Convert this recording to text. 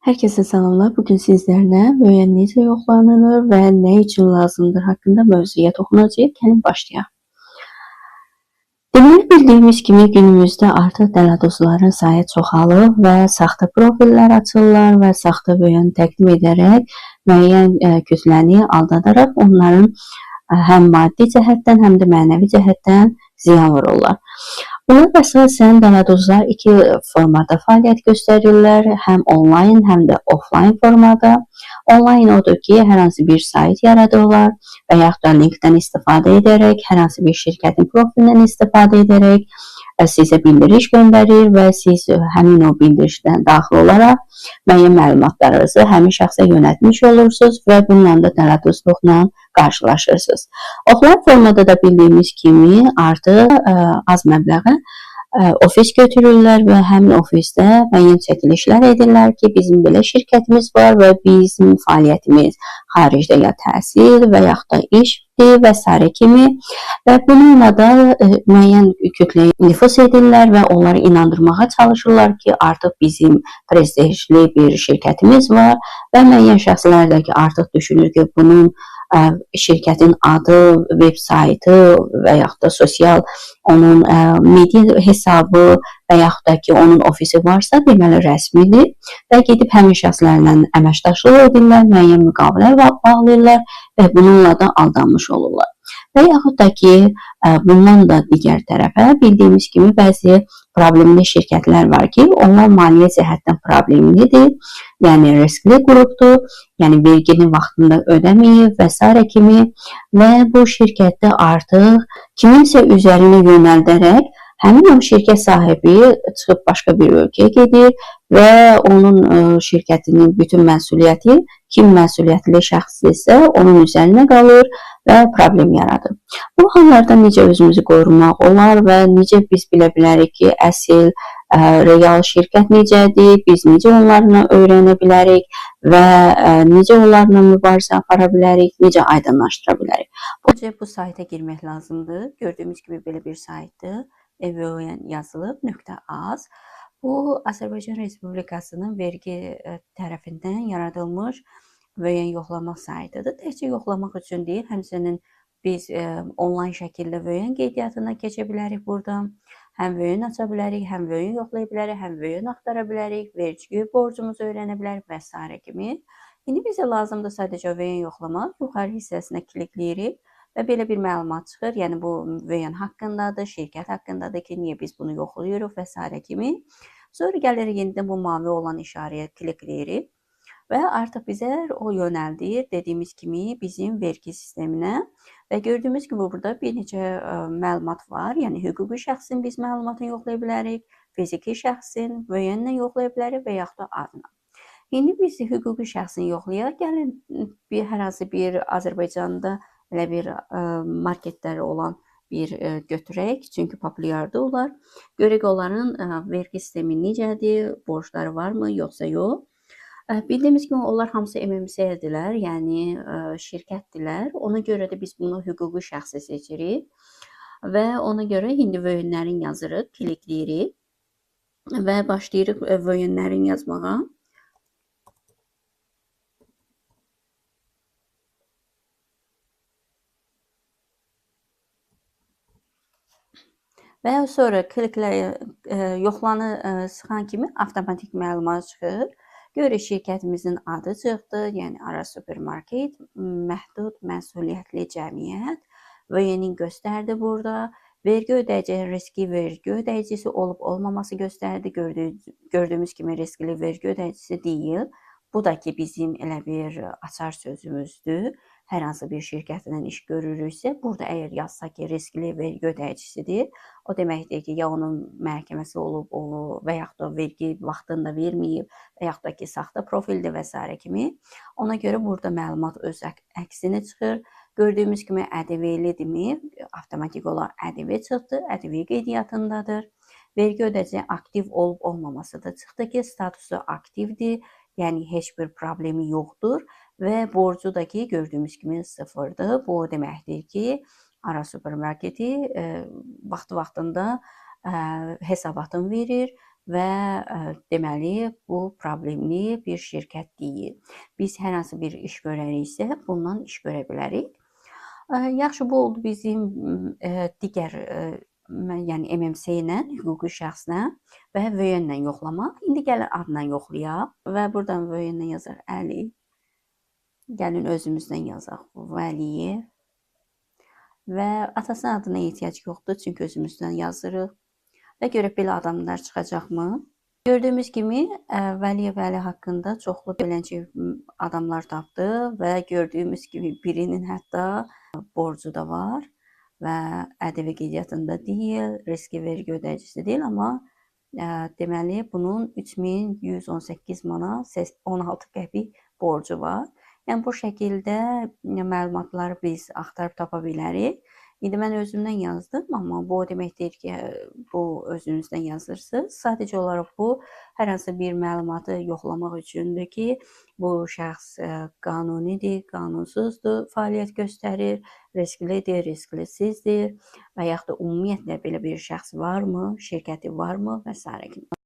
Herkese selamlar. Bugün sizlərlə müəyyən necə yoxlanılır və nə üçün lazımdır haqqında mövzuya toxunacağıq. Gəlin başlayaq. Deməli, bildiyimiz kimi günümüzdə artıq dələduzların sayı çoxalıb və saxta profillər açırlar və saxta müəyyən təqdim edərək müəyyən kütləni aldadaraq onların həm maddi cəhətdən, həm də mənəvi cəhətdən ziyan vururlar. Bunlar əsasən dələduzlar iki formada fəaliyyət göstərirlər, həm onlayn, həm də offlayn formada. Onlayn odur ki, hər hansı bir sayt yaradırlar və yaxud da linkdən istifadə edərək, hər hansı bir şirkətin profilindən istifadə edərək sizə bildiriş göndərir və siz həmin o bildirişdən daxil olaraq müəyyən məlumatlarınızı həmin şəxsə yönəltmiş olursunuz və bununla da dələduzluqla qarşılaşırsınız. Offlayn formada da bildiyimiz kimi artıq az məbləğə ofis götürürlər və həmin ofisdə müəyyən çəkilişlər edirlər ki, bizim belə şirkətimiz var və bizim fəaliyyətimiz xaricdə ya təhsil və yaxud da işdir və s. kimi və bununla da müəyyən kütləyə nüfuz edirlər və onları inandırmağa çalışırlar ki, artıq bizim prestijli bir şirkətimiz var və müəyyən şəxslər də ki, artıq düşünür ki, bunun şirkətin adı, veb saytı və yaxud da sosial onun media hesabı və yaxud da ki, onun ofisi varsa, deməli rəsmidir və gedib həmin şəxslərlə əməkdaşlıq edirlər, müəyyən müqavilə bağlayırlar və bununla da aldanmış olurlar. Və yaxud da ki, bundan da digər tərəfə bildiyimiz kimi bəzi problemli şirkətlər var ki, onlar maliyyə cəhətdən problemlidir, yəni riskli qrupdur, yəni vergini vaxtında ödəməyib və s. kimi və bu şirkətdə artıq kiminsə üzərinə yönəldərək həmin o şirkət sahibi çıxıb başqa bir ölkəyə gedir və onun şirkətinin bütün məsuliyyəti kim məsuliyyətli şəxsdirsə onun üzərinə qalır və problem yaradır. Bu hallarda necə özümüzü qorumaq olar və necə biz bilə bilərik ki, əsl real şirkət necədir, biz necə onlarla öyrənə bilərik və necə onlarla mübarizə apara bilərik, necə aydınlaşdıra bilərik. Bu sayta girmək lazımdır. Gördüyümüz kimi belə bir saytdır. EVON yazılıb, .az. Bu, Azərbaycan Respublikasının vergi tərəfindən yaradılmış müəyyən yoxlama saytıdır. Təkcə yoxlamaq üçün deyil, həmçinin biz onlayn şəkildə müəyyən qeydiyyatına keçə bilərik buradan. Həm müəyyən aça bilərik, həm müəyyən yoxlaya bilərik, həm müəyyən axtara bilərik, vergi borcumuzu öyrənə bilərik və s. kimi. İndi bizə lazımdır sadəcə müəyyən yoxlamaq. Yuxarı hissəsinə klikləyirik və belə bir məlumat çıxır. Yəni bu müəyyən haqqındadır, şirkət haqqındadır ki, niyə biz bunu yoxlayırıq və s. kimi. Sonra gəlirik yenidən bu mavi olan işarəyə klikləyirik və artıq bizə o yönəldir, dediyimiz kimi bizim vergi sisteminə və gördüyümüz kimi burada bir neçə məlumat var. Yəni hüquqi şəxsin biz məlumatını yoxlaya bilərik, fiziki şəxsin müəyyənlə yoxlaya bilərik və yaxud da adına. İndi biz hüquqi şəxsini yoxlayaq. Gəlin hər hansı bir Azərbaycanda elə bir marketləri olan bir götürək, çünki populyardır onlar. Görək onların vergi sistemi necədir, borcları varmı, yoxsa yox. Bildiyimiz kimi onlar hamısı MMC-dirlər, yəni şirkətdirlər. Ona görə də biz bunu hüquqi şəxsi seçirik və ona görə indi müəyyənlərin yazırıq, klikləyirik və başlayırıq müəyyənlərin yazmağa. Və sonra yoxlanı sıxan kimi avtomatik məlumat çıxır. Görək şirkətimizin adı çıxdı, yəni Aras Supermarket, məhdud məsuliyyətli cəmiyyət müəyyənin göstərdi burada. Vergi ödəyici riskli vergi ödəyicisi olub olmaması göstərdi. Gördüyümüz kimi riskli vergi ödəyicisi deyil. Bu da ki bizim elə bir açar sözümüzdür. Hər hansı bir şirkətlə iş görürüksə, burada əgər yazsa ki, riskli vergi ödəyicisidir, o deməkdir ki, ya onun məhkəməsi olub və yaxud da vergi vaxtında verməyib və yaxud da ki, saxta profildir və s. kimi. Ona görə burada məlumat öz əksini çıxır. Gördüyümüz kimi ƏDV-lidirmi? Avtomatik olaraq ƏDV çıxdı, ƏDV qeydiyyatındadır. Vergi ödəyici aktiv olub olmaması da çıxdı ki, statusu aktivdir, yəni heç bir problemi yoxdur və borcu da ki, gördüyümüz kimi sıfırdır. Bu deməkdir ki, Aras Supermarketi vaxtı-vaxtında hesabatını verir və deməli bu problemli bir şirkət deyil. Biz hər hansı bir iş görəriksə, bundan iş görə bilərik. Yaxşı, bu oldu bizim digər yəni MMC ilə, hüquqi şəxslə və VN ilə yoxlamaq. İndi gəlin adla yoxlayaq və buradan VN ilə yazaq Əli. Gəlin özümüzdən yazaq Vəliyev. Və atasının adına ehtiyac yoxdur, çünki özümüzdən yazırıq. Və görək belə adamlar çıxacaqmı? Gördüyümüz kimi Vəliyev Əli haqqında çoxlu beləncə adamlar tapdı və gördüyümüz kimi birinin hətta borcu da var və ƏDV qeydiyyatında deyil, riski vergi ödəyicisi deyil, amma deməli bunun 3118 manat 16 qəpik borcu var. Yəni bu şəkildə məlumatları biz axtarıb tapa bilərik. İndi mən özümdən yazdım, amma bu o demək deyil ki, bu özünüzdən yazırsınız. Sadəcə olaraq bu hər hansı bir məlumatı yoxlamaq üçündür ki, bu şəxs qanunidir, qanunsuzdur, fəaliyyət göstərir, risklidir, risksizdir və yaxud da ümumiyyətlə belə bir şəxs varmı, şirkəti varmı və s.